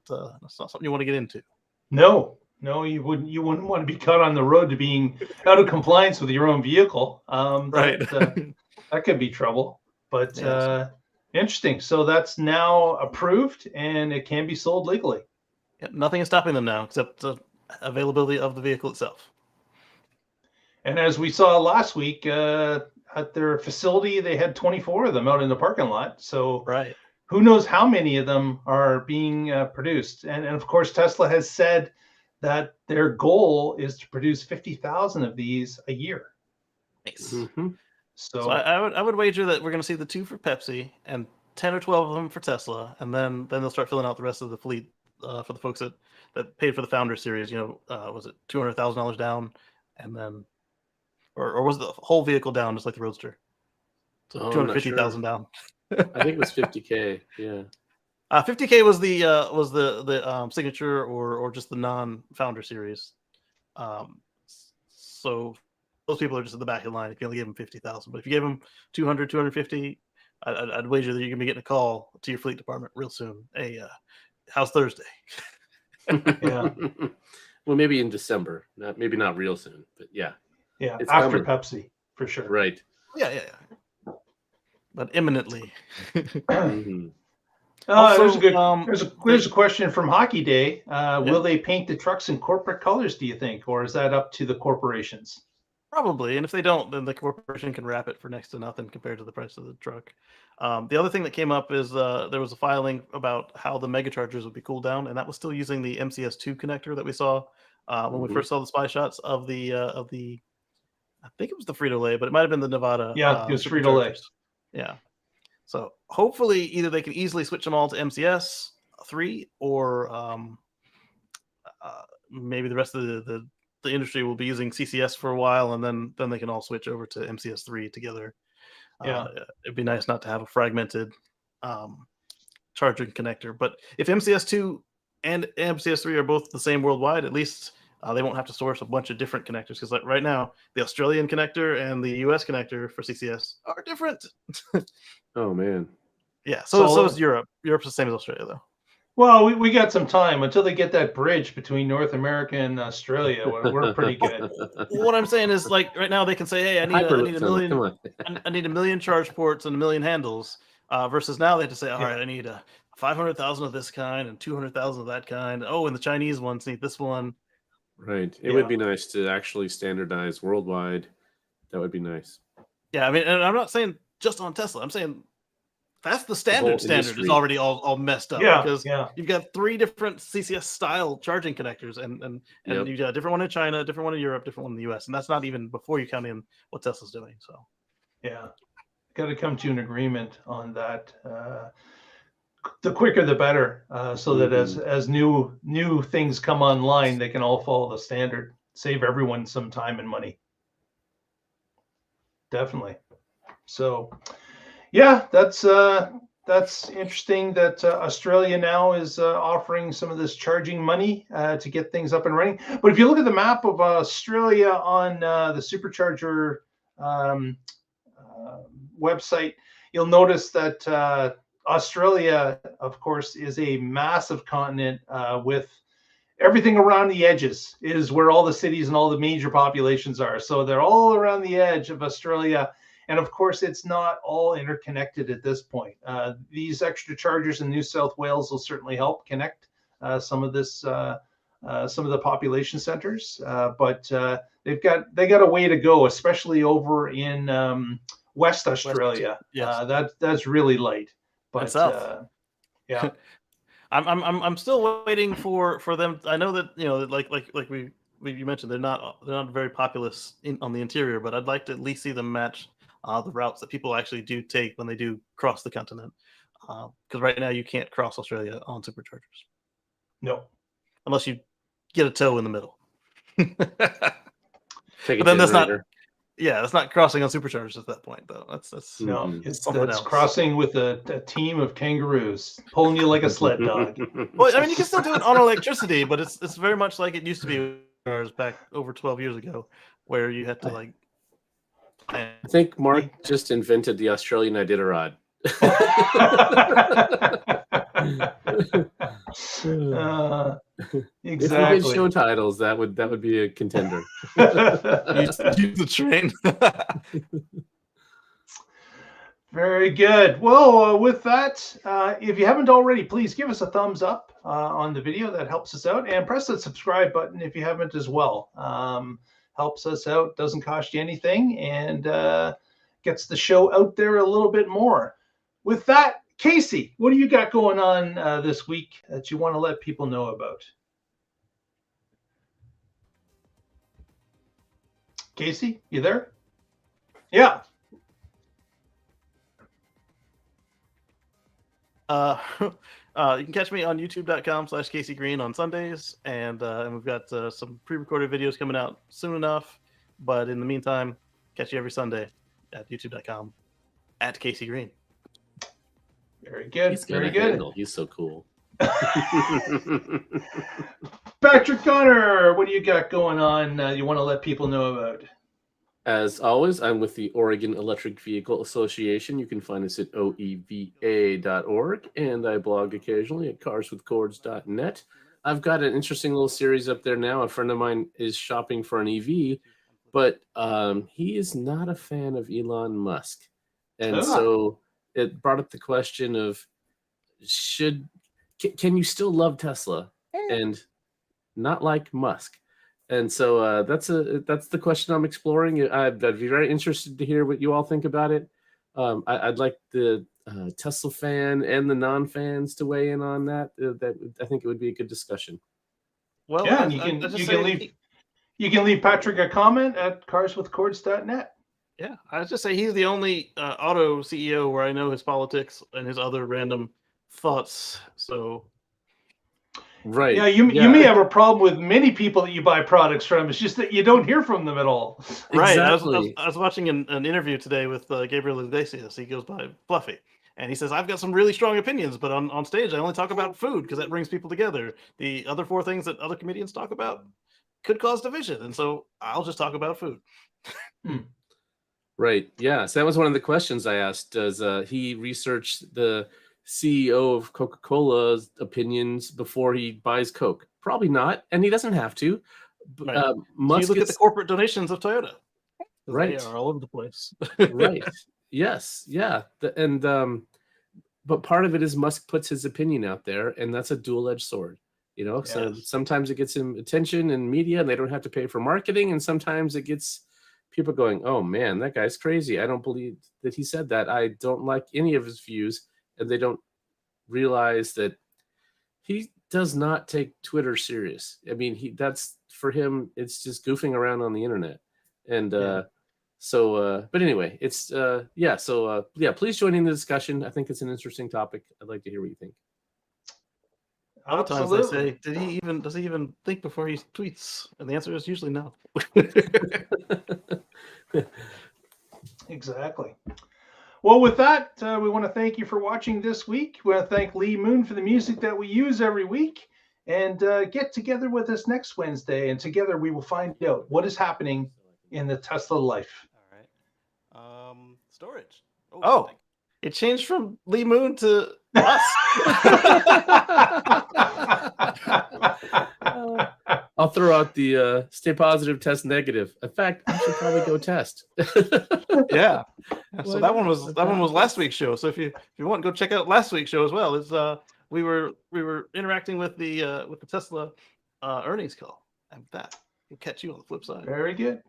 something you want to get into. No, you wouldn't want to be caught on the road to being out of compliance with your own vehicle. Right. That could be trouble. But Yes. Interesting. So that's now approved, and it can be sold legally. Yeah, nothing is stopping them now except the availability of the vehicle itself. And as we saw last week at their facility, they had 24 of them out in the parking lot. So Right. who knows how many of them are being produced. And of course, Tesla has said that their goal is to produce 50,000 of these a year. Nice. Mm-hmm. So I would wager that we're going to see the 2 for Pepsi and 10 or 12 of them for Tesla, and then they'll start filling out the rest of the fleet for the folks that paid for the Founder Series. Was it $200,000 down, and then or was the whole vehicle down just like the Roadster? So 250,000 down. I think it was 50K. Yeah. 50K was the signature or just the non-Founder Series. So those people are just at the back of the line if you only give them 50,000. But if you give them 200, 250, I'd wager that you're gonna be getting a call to your fleet department real soon. Hey, how's Thursday? Yeah. Well, maybe in December. Maybe not real soon, but yeah. Yeah, It's after coming. Pepsi, for sure. Right. Yeah. But imminently. Mm-hmm. There's a question from Hockey Day. Will they paint the trucks in corporate colors, do you think, or is that up to the corporations? Probably, and if they don't, then the corporation can wrap it for next to nothing compared to the price of the truck. The other thing that came up is there was a filing about how the mega chargers would be cooled down, and that was still using the MCS2 connector that we saw when we first saw the spy shots of the I think it was the Frito-Lay, but it might have been the Nevada. Yeah, it was Frito-Lay. Yeah. So hopefully either they can easily switch them all to MCS 3 or maybe the rest of the industry will be using CCS for a while, and then they can all switch over to MCS 3 together. Yeah. It'd be nice not to have a fragmented charging connector. But if MCS 2 and MCS 3 are both the same worldwide, at least they won't have to source a bunch of different connectors, because like right now, the Australian connector and the US connector for CCS are different. Oh man. Yeah, so is Europe. Europe's the same as Australia, though. Well, we got some time until they get that bridge between North America and Australia. We're pretty good. What I'm saying is, like right now, they can say, "Hey, I need a million. Come on. I need a million charge ports and a million handles." Versus now, they have to say, "All right, I need 500,000 of this kind and 200,000 of that kind. Oh, and the Chinese ones need this one." Right. It would be nice to actually standardize worldwide. That would be nice. Yeah, I mean, and I'm not saying just on Tesla. I'm saying that's the standard. Standard is industry. already all messed up because you've got 3 different CCS style charging connectors, and you've got a different one in China, a different one in Europe, different one in the US, and that's not even before you count in what Tesla's doing. So yeah, got to come to an agreement on that. The quicker the better, so that as new things come online, they can all follow the standard, save everyone some time and money. Definitely. So yeah, that's interesting that Australia now is offering some of this charging money to get things up and running. But if you look at the map of Australia on the Supercharger website, you'll notice that Australia, of course, is a massive continent with everything around the edges is where all the cities and all the major populations are. So they're all around the edge of Australia. And of course, it's not all interconnected at this point. These extra chargers in New South Wales will certainly help connect some of the population centers. But they got a way to go, especially over in West Australia. Yes. That's really light. But yeah. I'm still waiting for them. I know that like you mentioned, they're not very populous on the interior, but I'd like to at least see them match the routes that people actually do take when they do cross the continent. Because right now you can't cross Australia on superchargers. No, unless you get a tow in the middle. Take but then that's not. Yeah, that's not crossing on superchargers at that point, though. That's that's crossing with a team of kangaroos pulling you like a sled dog. Well, I mean, you can still do it on electricity, but it's very much like it used to be back over 12 years ago, where you had to like. I think Mark just invented the Australian Iditarod. Exactly. If we did show titles, that would be a contender. Use the train. Very good. Well, with that, if you haven't already, please give us a thumbs up on the video. That helps us out, and press the subscribe button if you haven't as well. Helps us out, doesn't cost you anything, and gets the show out there a little bit more. With that, Casey, what do you got going on this week that you want to let people know about? Casey, you there? Yeah. You can catch me on youtube.com/Casey Green on Sundays, and we've got some pre-recorded videos coming out soon enough. But in the meantime, catch you every Sunday at youtube.com/Casey Green. Very good. He's very good. Handle. He's so cool. Patrick Connor, what do you got going on you want to let people know about? As always, I'm with the Oregon Electric Vehicle Association. You can find us at oeva.org, and I blog occasionally at carswithcords.net. I've got an interesting little series up there now. A friend of mine is shopping for an EV, but he is not a fan of Elon Musk. And so it brought up the question of, can you still love Tesla and not like Musk? And so that's the question I'm exploring. I'd be very interested to hear what you all think about it. I'd like the Tesla fan and the non-fans to weigh in on that. I think it would be a good discussion. Well, yeah, and you can leave Patrick a comment at carswithcords.net. Yeah, I was just say he's the only auto CEO where I know his politics and his other random thoughts. So. Right. Yeah, you may have a problem with many people that you buy products from. It's just that you don't hear from them at all. Right. Exactly. I was watching an interview today with Gabriel Iglesias. He goes by Fluffy. And he says, I've got some really strong opinions, but on stage, I only talk about food because that brings people together. The other 4 things that other comedians talk about could cause division. And so I'll just talk about food. Right. Yeah. So that was one of the questions I asked. Does he research the CEO of Coca-Cola's opinions before he buys Coke? Probably not, and he doesn't have to. Right. So you look at the corporate donations of Toyota. Right. They are all over the place. Right. Yes. Yeah. But part of it is Musk puts his opinion out there, and that's a dual-edged sword. You know, so Yes. sometimes it gets him attention and media, and they don't have to pay for marketing. And sometimes it gets people going, "Oh man, that guy's crazy. I don't believe that he said that. I don't like any of his views," and they don't realize that he does not take Twitter serious. I mean, that's for him. It's just goofing around on the internet, and but anyway, it's please join in the discussion. I think it's an interesting topic. I'd like to hear what you think. Sometimes they say, does he even think before he tweets? And the answer is usually no. Exactly. Well, with that, we want to thank you for watching this week. We want to thank Lee Moon for the music that we use every week. And get together with us next Wednesday. And together we will find out what is happening in the Tesla life. All right. Storage. Oh, it changed from Lee Moon to us. I'll throw out the stay positive, test negative. In fact, I should probably go test. Yeah. So that one was last week's show. So if you want, go check out last week's show as well. It's we were interacting with the Tesla earnings call, and that we'll catch you on the flip side. Very good.